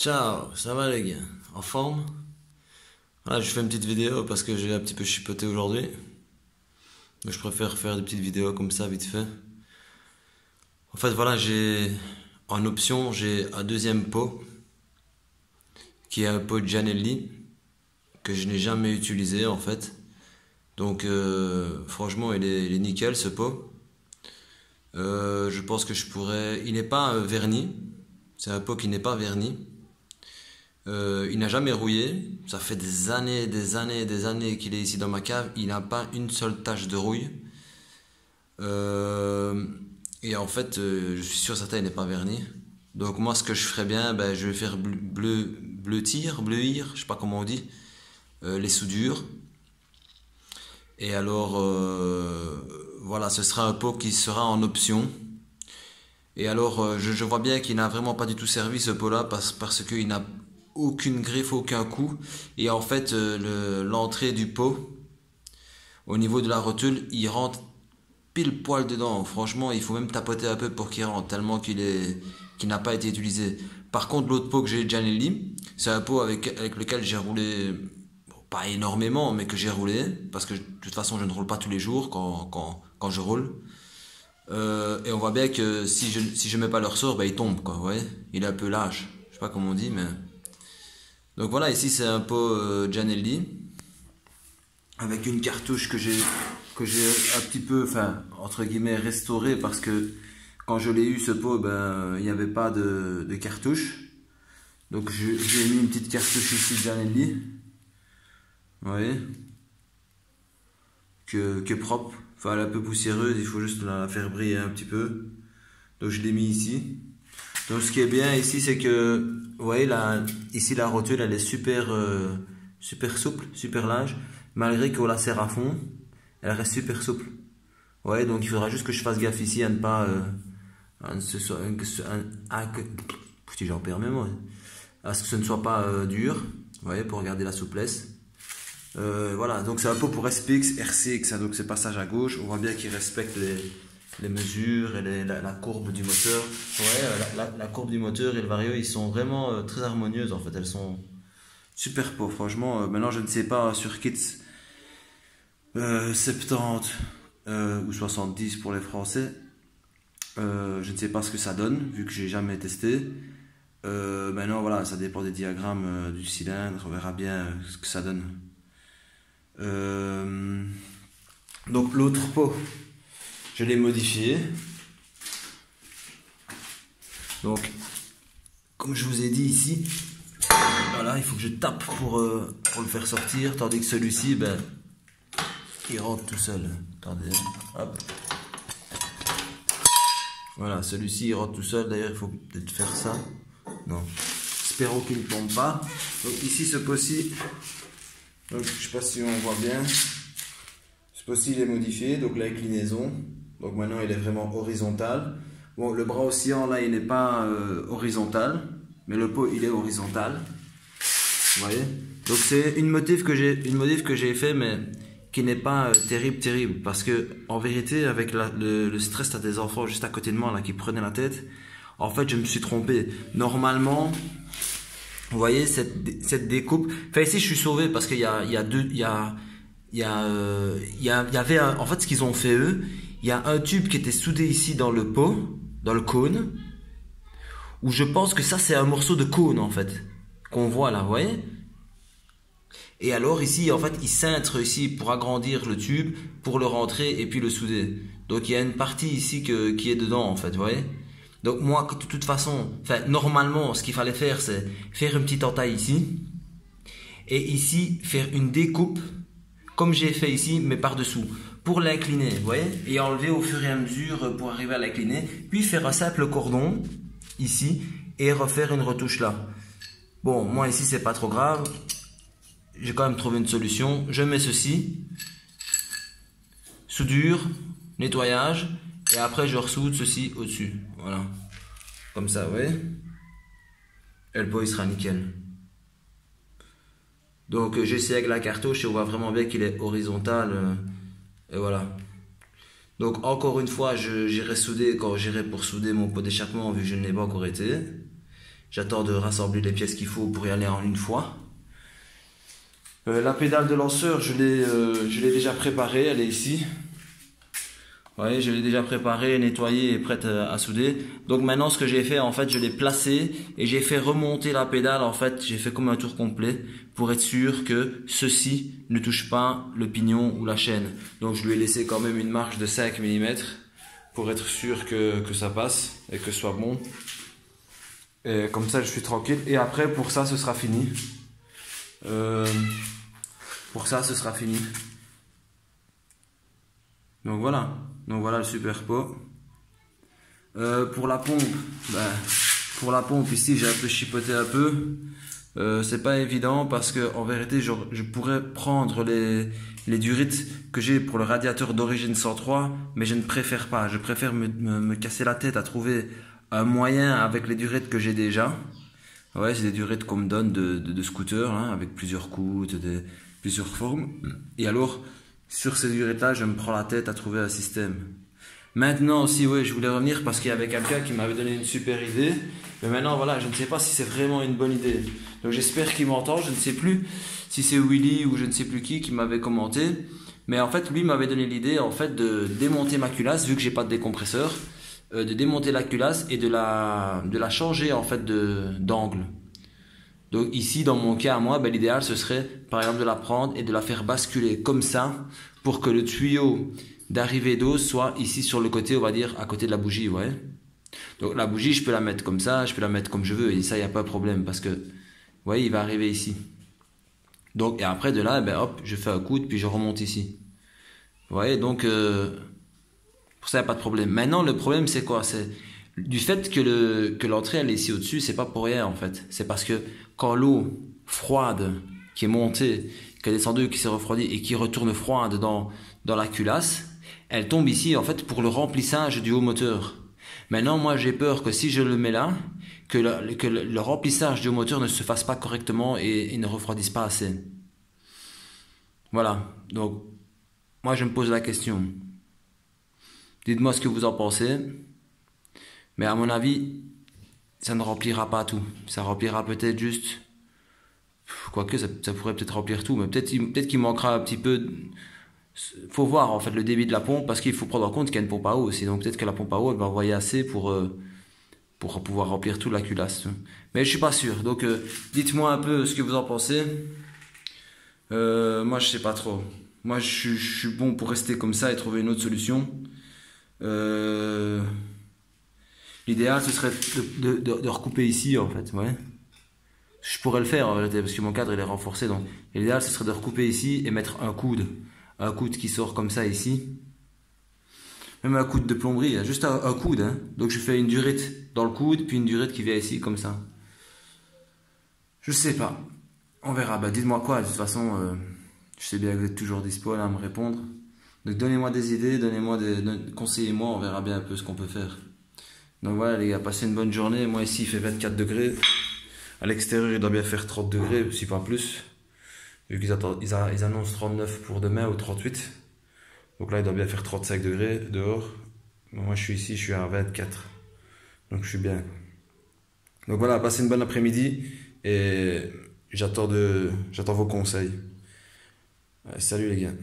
Ciao, ça va les gars? En forme? Voilà, je fais une petite vidéo parce que j'ai un petit peu chipoté aujourd'hui. Donc je préfère faire des petites vidéos comme ça vite fait. En fait, voilà, j'ai en option, j'ai un deuxième pot qui est un pot Gianelli que je n'ai jamais utilisé en fait. Donc franchement, il est nickel ce pot. Je pense que je pourrais. Il n'est pas verni. C'est un pot qui n'est pas verni. Il n'a jamais rouillé. Ça fait des années, des années, des années qu'il est ici dans ma cave. Il n'a pas une seule tache de rouille. Euh, et en fait, je suis sûr certain il n'est pas verni. Donc moi, ce que je ferais bien, ben, je vais faire bleuir, je sais pas comment on dit, les soudures. Et alors, voilà, ce sera un pot qui sera en option. Et alors, je vois bien qu'il n'a vraiment pas du tout servi ce pot-là parce qu'il n'a aucune griffe, aucun coup. Et en fait, l'entrée du pot, au niveau de la rotule, il rentre pile poil dedans. Franchement, il faut même tapoter un peu pour qu'il rentre, tellement qu'il n'a pas été utilisé. Par contre, l'autre pot que j'ai, Gianelli, c'est un pot avec lequel j'ai roulé, bon, pas énormément, mais que j'ai roulé, parce que de toute façon, je ne roule pas tous les jours quand je roule. Et on voit bien que si je mets pas le ressort, bah, il tombe, quoi, ouais. Il est un peu lâche. Je sais pas comment on dit, mais. Donc voilà, ici c'est un pot Gianelli avec une cartouche que j'ai un petit peu, enfin entre guillemets restaurée parce que quand je l'ai eu ce pot, ben il n'y avait pas de cartouche. Donc j'ai mis une petite cartouche ici de Gianelli, vous voyez, que propre. Enfin elle est un peu poussiéreuse, il faut juste la faire briller un petit peu. Donc je l'ai mis ici. Donc ce qui est bien ici, c'est que, vous voyez, ici la rotule, elle est super souple, super large. Malgré qu'on la serre à fond, elle reste super souple. Vous voyez, donc il faudra juste que je fasse gaffe ici à ne pas, putain, j'en perds mes mots, à ce que ce ne soit pas dur. Vous voyez, pour garder la souplesse. Voilà, donc c'est un pot pour SPX, RCX, hein, donc c'est passage à gauche. On voit bien qu'il respecte les mesures et la courbe du moteur. Ouais, la courbe du moteur et le vario, ils sont vraiment très harmonieuses en fait. Elles sont super beaux, franchement. Maintenant, je ne sais pas sur kits 70 ou 70 pour les Français. Je ne sais pas ce que ça donne vu que j'ai jamais testé. Maintenant, voilà, ça dépend des diagrammes du cylindre. On verra bien ce que ça donne. Donc l'autre pot, je l'ai modifié. Donc, comme je vous ai dit ici, voilà, il faut que je tape pour le faire sortir, tandis que celui-ci, ben, il rentre tout seul. Attendez, hop. Voilà, celui-ci il rentre tout seul. D'ailleurs, il faut peut-être faire ça. Non. Espérons qu'il ne tombe pas. Donc ici, ce pot-ci, donc je sais pas si on voit bien. Ce pot-ci, il est modifié, donc l'inclinaison. Donc maintenant, il est vraiment horizontal. Bon, le bras oscillant là, il n'est pas horizontal, mais le pot, il est horizontal. Vous voyez? Donc c'est une modif que j'ai fait, mais qui n'est pas terrible, parce que en vérité, avec le stress, t'as des enfants juste à côté de moi là qui prenaient la tête. En fait, je me suis trompé. Normalement, vous voyez cette découpe. Enfin ici, je suis sauvé parce qu'il y avait en fait ce qu'ils ont fait eux. Il y a un tube qui était soudé ici dans le pot, dans le cône, où je pense que ça c'est un morceau de cône en fait, qu'on voit là, vous voyez? Et alors ici, en fait, ils cintrent ici pour agrandir le tube, pour le rentrer et puis le souder. Donc il y a une partie ici qui est dedans en fait, vous voyez? Donc moi, de toute façon, enfin normalement, ce qu'il fallait faire, c'est faire une petite entaille ici, et ici faire une découpe, comme j'ai fait ici, mais par-dessous, pour l'incliner, vous voyez, et enlever au fur et à mesure pour arriver à l'incliner, puis faire un simple cordon ici et refaire une retouche là. Bon, moi ici c'est pas trop grave, j'ai quand même trouvé une solution. Je mets ceci, soudure, nettoyage, et après je ressoude ceci au-dessus, voilà, comme ça, vous voyez, et le pot il sera nickel. Donc j'essaie avec la cartouche et on voit vraiment bien qu'il est horizontal. Et voilà. Donc encore une fois, j'irai souder quand j'irai pour souder mon pot d'échappement vu que je ne l'ai pas encore été. J'attends de rassembler les pièces qu'il faut pour y aller en une fois. La pédale de lanceur, je l'ai déjà préparée, elle est ici. Vous voyez, je l'ai déjà préparée, nettoyée et prête à souder. Donc maintenant, ce que j'ai fait, en fait, je l'ai placée et j'ai fait remonter la pédale. En fait, j'ai fait comme un tour complet pour être sûr que ceci ne touche pas le pignon ou la chaîne. Donc je lui ai laissé quand même une marge de 5 mm pour être sûr que ça passe et que ce soit bon. Et comme ça, je suis tranquille. Et après, pour ça, ce sera fini. Pour ça, ce sera fini. Donc voilà le super pot. Pour la pompe, ici j'ai un peu chipoté un peu. C'est pas évident parce que en vérité je pourrais prendre les durites que j'ai pour le radiateur d'origine 103, mais je ne préfère pas. Je préfère me casser la tête à trouver un moyen avec les durites que j'ai déjà. Ouais, c'est des durites qu'on me donne de scooter, hein, avec plusieurs coudes, plusieurs formes. Et alors, sur ces durites-là, je me prends la tête à trouver un système. Maintenant aussi, oui, je voulais revenir parce qu'il y avait quelqu'un qui m'avait donné une super idée. Mais maintenant, voilà, je ne sais pas si c'est vraiment une bonne idée. Donc j'espère qu'il m'entend. Je ne sais plus si c'est Willy ou je ne sais plus qui m'avait commenté. Mais en fait, lui m'avait donné l'idée en fait de démonter ma culasse, vu que j'ai pas de décompresseur, de démonter la culasse et de la changer en fait d'angle. Donc ici, dans mon cas à moi, l'idéal ce serait par exemple de la prendre et de la faire basculer comme ça pour que le tuyau d'arrivée d'eau soit ici sur le côté, on va dire, à côté de la bougie, ouais. Donc la bougie, je peux la mettre comme ça, je peux la mettre comme je veux et ça, il n'y a pas de problème parce que, vous voyez, il va arriver ici. Donc, et après de là, hop, je fais un coude puis je remonte ici. Vous voyez, donc, pour ça, il n'y a pas de problème. Maintenant, le problème, c'est quoi? C'est du fait que l'entrée, elle est ici au-dessus, c'est pas pour rien en fait. C'est parce que quand l'eau froide qui est montée, qui est descendue, qui s'est refroidie et qui retourne froide dans la culasse, elle tombe ici en fait pour le remplissage du haut moteur. Maintenant, moi j'ai peur que si je le mets là, que le remplissage du haut moteur ne se fasse pas correctement et ne refroidisse pas assez. Voilà, donc moi je me pose la question. Dites-moi ce que vous en pensez. Mais à mon avis, ça ne remplira pas tout. Ça remplira peut-être juste... Quoique, ça pourrait peut-être remplir tout, mais peut-être qu'il manquera un petit peu... Faut voir en fait le débit de la pompe, parce qu'il faut prendre en compte qu'il y a une pompe à eau aussi. Donc peut-être que la pompe à eau, elle va envoyer assez pour pouvoir remplir toute la culasse. Mais je suis pas sûr. Donc dites-moi un peu ce que vous en pensez. Moi, je sais pas trop. Moi, je suis bon pour rester comme ça et trouver une autre solution. L'idéal, ce serait de recouper ici, en fait, ouais. Je pourrais le faire, en réalité, parce que mon cadre, il est renforcé, donc l'idéal, ce serait de recouper ici et mettre un coude. Un coude qui sort comme ça, ici. Même un coude de plomberie, hein, juste un coude, hein. Donc je fais une durite dans le coude, puis une durite qui vient ici, comme ça. Je sais pas. On verra. Dites-moi quoi, de toute façon, je sais bien que vous êtes toujours dispo là, à me répondre. Donc donnez-moi des idées, conseillez-moi, on verra bien un peu ce qu'on peut faire. Donc voilà les gars, passez une bonne journée. Moi ici il fait 24 degrés. À l'extérieur il doit bien faire 30 degrés, si pas plus. Vu qu'ils annoncent 39 pour demain ou 38. Donc là il doit bien faire 35 degrés dehors. Moi je suis ici, je suis à 24. Donc je suis bien. Donc voilà, passez une bonne après-midi. Et j'attends vos conseils. Salut les gars.